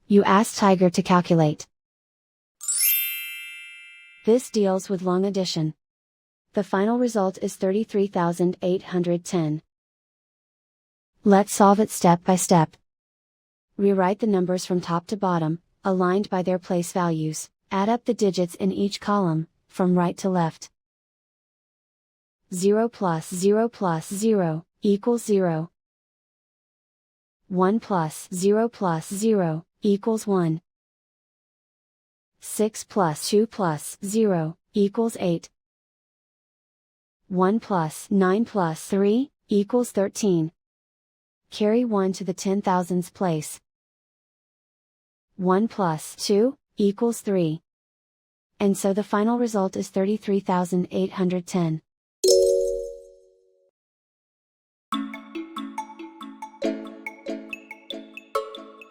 You ask Tiger to calculate. This deals with long addition. The final result is 33,810. Let's solve it step by step. Rewrite the numbers from top to bottom, aligned by their place values. Add up the digits in each column, from right to left. 0 plus 0 plus 0, equals 0. 1 plus 0 plus 0, equals 1. 6 plus 2 plus 0, equals 8. 1 plus 9 plus 3, equals 13. Carry 1 to the 10,000s place. 1 plus 2, equals 3. And so the final result is 33,810.